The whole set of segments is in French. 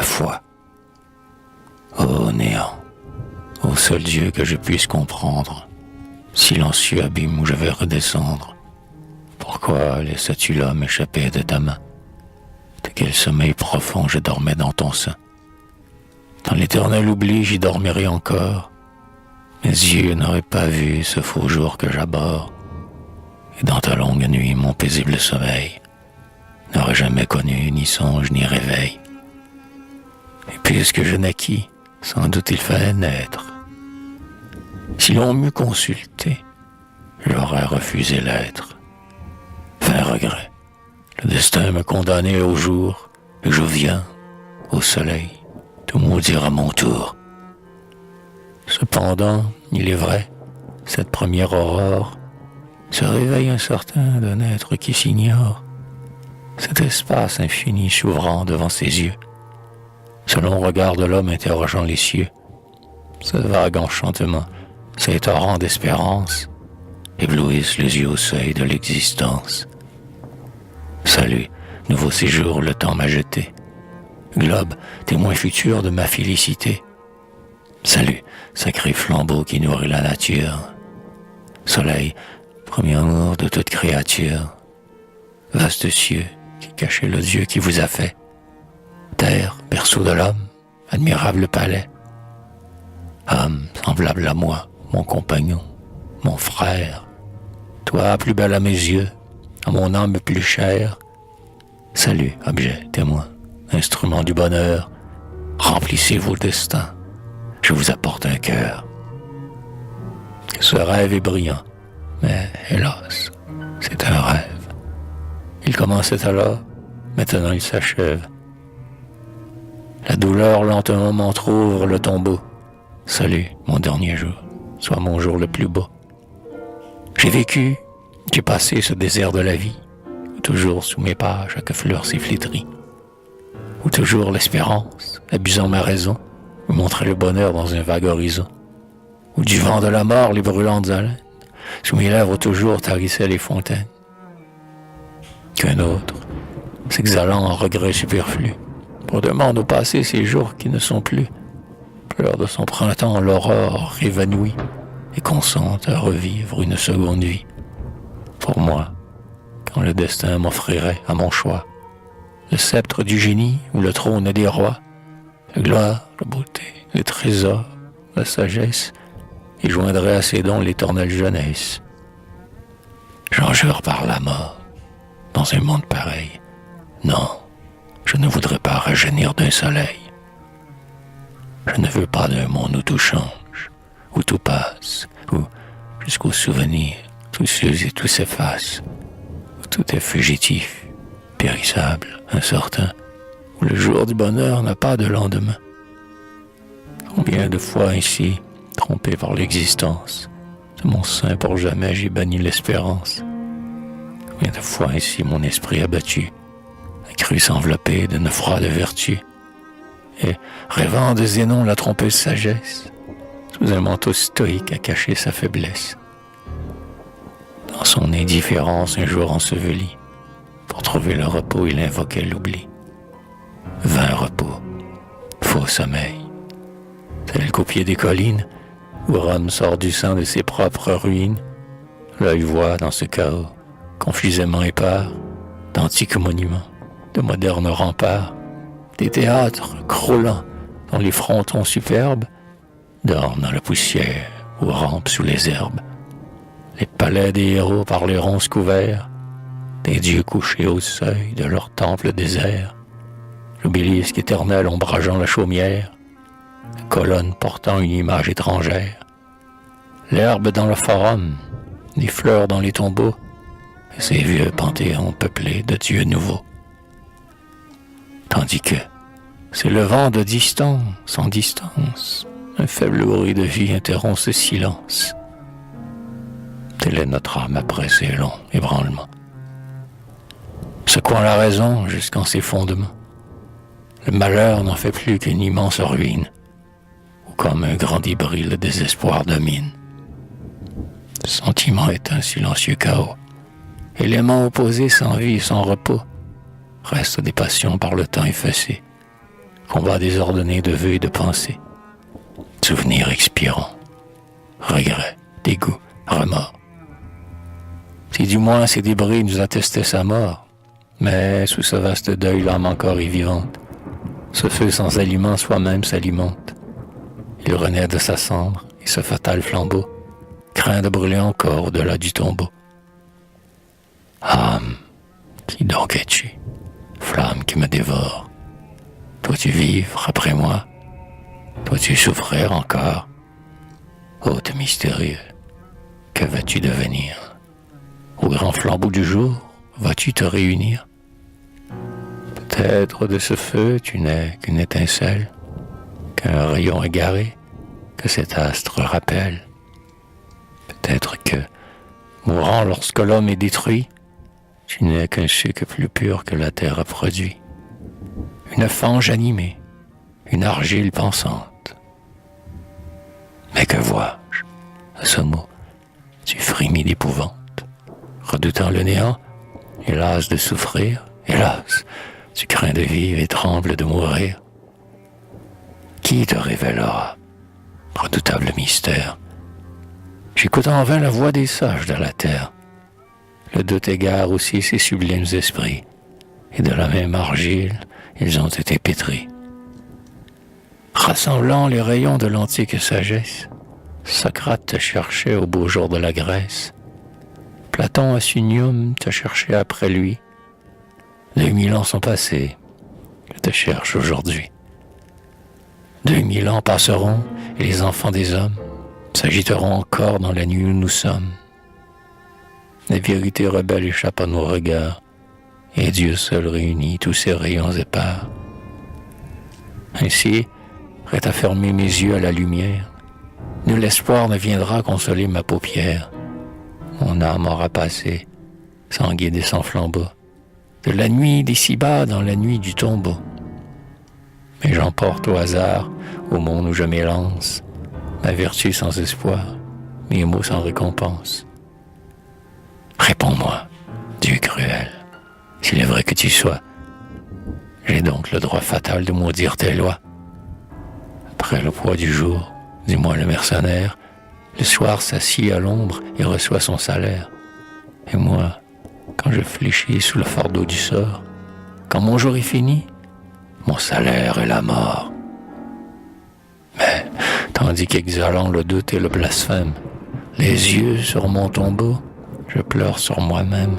la foi. Ô néant, ô seul Dieu que je puisse comprendre, silencieux abîme où je vais redescendre, pourquoi laissais-tu l'homme échapper de ta main? De quel sommeil profond je dormais dans ton sein? Dans l'éternel oubli j'y dormirai encore, mes yeux n'auraient pas vu ce faux jour que j'abhorre, et dans ta longue nuit mon paisible sommeil n'aurait jamais connu ni songe ni réveil. Et puisque je naquis, sans doute il fallait naître. Si l'on m'eût consulté, j'aurais refusé l'être. Fin regret, le destin me condamnait au jour, et je viens, au soleil, te maudire à mon tour. Cependant, il est vrai, cette première aurore se réveille incertain d'un être qui s'ignore, cet espace infini s'ouvrant devant ses yeux, ce long regard de l'homme interrogeant les cieux, ce vague enchantement, ces torrents d'espérance, éblouissent les yeux au seuil de l'existence. Salut, nouveau séjour, le temps m'a jeté, globe, témoin futur de ma félicité. Salut, sacré flambeau qui nourrit la nature, soleil, premier amour de toute créature, vaste cieux qui cachait le Dieu qui vous a fait, terre, berceau de l'homme, admirable palais, âme semblable à moi, mon compagnon, mon frère, toi plus belle à mes yeux, à mon âme plus chère. Salut, objet, témoin, instrument du bonheur, remplissez vos destins, je vous apporte un cœur. Ce rêve est brillant, mais hélas, c'est un rêve. Il commençait alors, maintenant il s'achève. La douleur lentement m'entr'ouvre le tombeau. Salut, mon dernier jour, soit mon jour le plus beau. J'ai vécu, j'ai passé ce désert de la vie, où toujours sous mes pas chaque fleur s'est flétrie, où toujours l'espérance, abusant ma raison, me montrait le bonheur dans un vague horizon, où du vent de la mort les brûlantes haleines, sous mes lèvres toujours tarissaient les fontaines. Qu'un autre, s'exhalant en regrets superflus, redemande au passé ces jours qui ne sont plus, pleure de son printemps l'aurore évanouie, et consent à revivre une seconde vie. Pour moi, quand le destin m'offrirait à mon choix le sceptre du génie ou le trône des rois, la gloire, la beauté, les trésors, la sagesse, et joindrait à ses dons l'éternelle jeunesse. J'en jure par la mort, dans un monde pareil, non, je ne voudrais pas rajeunir d'un soleil. Je ne veux pas d'un monde où tout change, où tout passe, où, jusqu'au souvenir, tout s'use et tout s'efface, où tout est fugitif, périssable, incertain, où le jour du bonheur n'a pas de lendemain. Combien de fois ainsi, trompé par l'existence, de mon sein pour jamais j'ai banni l'espérance. Combien de fois ainsi mon esprit abattu a cru s'envelopper d'une froide vertu, et, rêvant de Zénon la trompeuse sagesse, sous un manteau stoïque a caché sa faiblesse. Dans son indifférence un jour enseveli, pour trouver le repos il invoquait l'oubli. Vain repos, faux sommeil, tel qu'au pied des collines, où Rome sort du sang de ses propres ruines, l'œil voit dans ce chaos, confusément épars, d'antiques monuments, de modernes remparts, des théâtres croulants dont les frontons superbes dorment dans la poussière ou rampent sous les herbes. Les palais des héros par les ronces couverts, des dieux couchés au seuil de leur temple désert, l'obélisque éternel ombrageant la chaumière, la colonne portant une image étrangère, l'herbe dans le forum, les fleurs dans les tombeaux, et ces vieux panthéons peuplés de dieux nouveaux. Tandis que, s'élevant de distance en distance, un faible bruit de vie interrompt ce silence. Telle est notre âme après ces longs ébranlements, secouant la raison jusqu'en ses fondements. Le malheur n'en fait plus qu'une immense ruine, où comme un grand débris le désespoir domine. Le sentiment est un silencieux chaos, élément opposé sans vie et sans repos, reste des passions par le temps effacées, combat désordonné de vœux et de pensées, souvenirs expirants, regrets, dégoût, remords. Si du moins ces débris nous attestaient sa mort, mais sous ce vaste deuil l'âme encore est vivante. Ce feu sans aliment soi-même s'alimente. Il renaît de sa cendre et ce fatal flambeau craint de brûler encore au-delà du tombeau. Âme, qui donc es-tu? Flamme qui me dévore. Dois-tu vivre après moi? Dois-tu souffrir encore? Hôte mystérieux, que vas-tu devenir? Au grand flambeau du jour, vas-tu te réunir? Peut-être de ce feu tu n'es qu'une étincelle, qu'un rayon égaré, que cet astre rappelle. Peut-être que, mourant lorsque l'homme est détruit, tu n'es qu'un suc plus pur que la terre a produit. Une fange animée, une argile pensante. Mais que vois-je? À ce mot, tu frémis d'épouvante. Redoutant le néant, hélas de souffrir, hélas, tu crains de vivre et trembles de mourir. Qui te révélera, redoutable mystère? J'écoute en vain la voix des sages de la terre. Le doute égare aussi ces sublimes esprits, et de la même argile, ils ont été pétris. Rassemblant les rayons de l'antique sagesse, Socrate te cherchait au beau jour de la Grèce. Platon à Sunium te cherchait après lui. 2000 ans sont passés, je te cherche aujourd'hui. 2000 ans passeront et les enfants des hommes s'agiteront encore dans la nuit où nous sommes. La vérité rebelle échappe à nos regards et Dieu seul réunit tous ses rayons épars. Ainsi, prêt à fermer mes yeux à la lumière, nul espoir ne viendra consoler ma paupière. Mon âme aura passé, sans guide et sans flambeau, de la nuit d'ici-bas dans la nuit du tombeau. Mais j'emporte au hasard, au monde où je m'élance, ma vertu sans espoir, mes mots sans récompense. Réponds-moi, Dieu cruel, s'il est vrai que tu sois. J'ai donc le droit fatal de maudire tes lois. Après le poids du jour, dis-moi le mercenaire, le soir s'assied à l'ombre et reçoit son salaire. Et moi, quand je fléchis sous le fardeau du sort, quand mon jour est fini, mon salaire est la mort. Mais, tandis qu'exhalant le doute et le blasphème, les yeux sur mon tombeau, je pleure sur moi-même,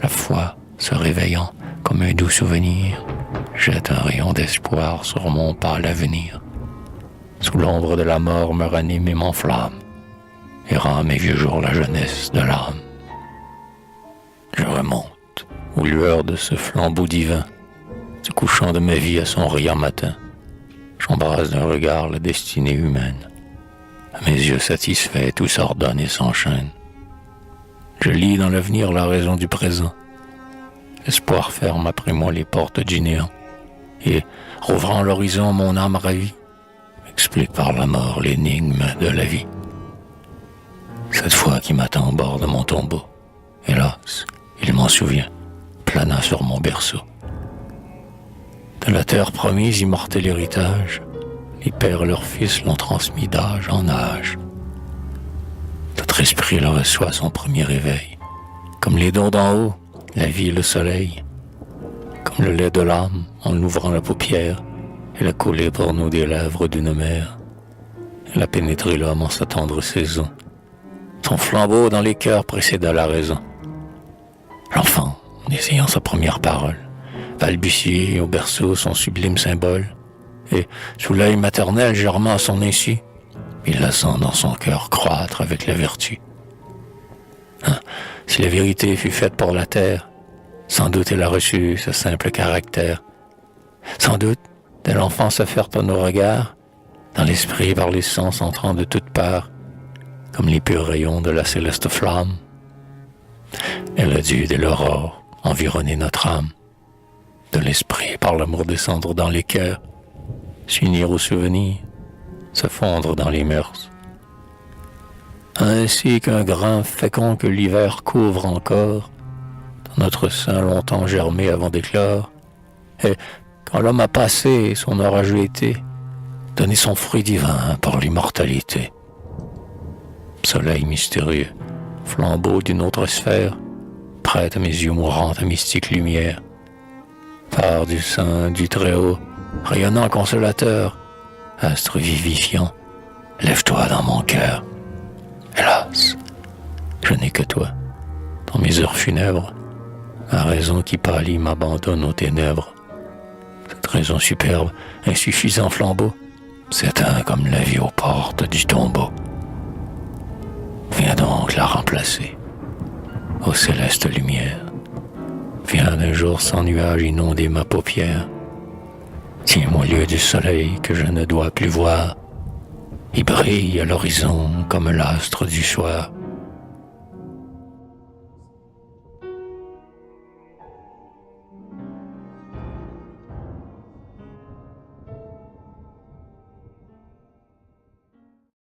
la foi se réveillant comme un doux souvenir, jette un rayon d'espoir sur mon pâle avenir. Sous l'ombre de la mort me ranime et m'enflamme, et rend mes vieux jours la jeunesse de l'âme. Je remonte aux lueurs de ce flambeau divin, du couchant de ma vie à son riant matin. J'embrasse d'un regard la destinée humaine. À mes yeux satisfaits, tout s'ordonne et s'enchaîne. Je lis dans l'avenir la raison du présent. L'espoir ferme après moi les portes du néant. Et, rouvrant l'horizon, mon âme ravie m'explique par la mort l'énigme de la vie. Cette foi qui m'attend au bord de mon tombeau, hélas, il m'en souvient, planant sur mon berceau. De la terre promise, immortel héritage, les pères et leurs fils l'ont transmis d'âge en âge. Notre esprit le reçoit son premier réveil, comme les dons d'en haut, la vie et le soleil, comme le lait de l'âme en ouvrant la paupière, elle a coulé pour nous des lèvres d'une mère. Elle a pénétré l'homme en sa tendre saison. Son flambeau dans les cœurs précéda la raison. L'enfant, en essayant sa première parole, balbutier au berceau son sublime symbole, et, sous l'œil maternel germant à son insu, il la sent dans son cœur croître avec la vertu. Si la vérité fut faite pour la terre, sans doute elle a reçu ce simple caractère. Sans doute, dès l'enfance offerte à nos regards, dans l'esprit par les sens entrant de toutes parts, comme les purs rayons de la céleste flamme, elle a dû, dès l'aurore, environner notre âme, de l'esprit par l'amour descendre dans les cœurs, s'unir aux souvenirs, se fondre dans les mœurs. Ainsi qu'un grain fécond que l'hiver couvre encore, dans notre sein longtemps germé avant d'éclore, et quand l'homme a passé son orageux été, donné son fruit divin pour l'immortalité. Soleil mystérieux, flambeau d'une autre sphère, prête à mes yeux mourants ta mystique lumière. Phare du sein du Très-Haut, rayonnant consolateur, astre vivifiant, lève-toi dans mon cœur. Hélas, je n'ai que toi. Dans mes heures funèbres, ma raison qui pâlit m'abandonne aux ténèbres. Cette raison superbe, insuffisant flambeau, s'éteint comme la vie aux portes du tombeau. Viens donc la remplacer, ô céleste lumière. Viens d'un jour sans nuage inonder ma paupière. Tiens-moi lieu du soleil que je ne dois plus voir. Il brille à l'horizon comme l'astre du soir.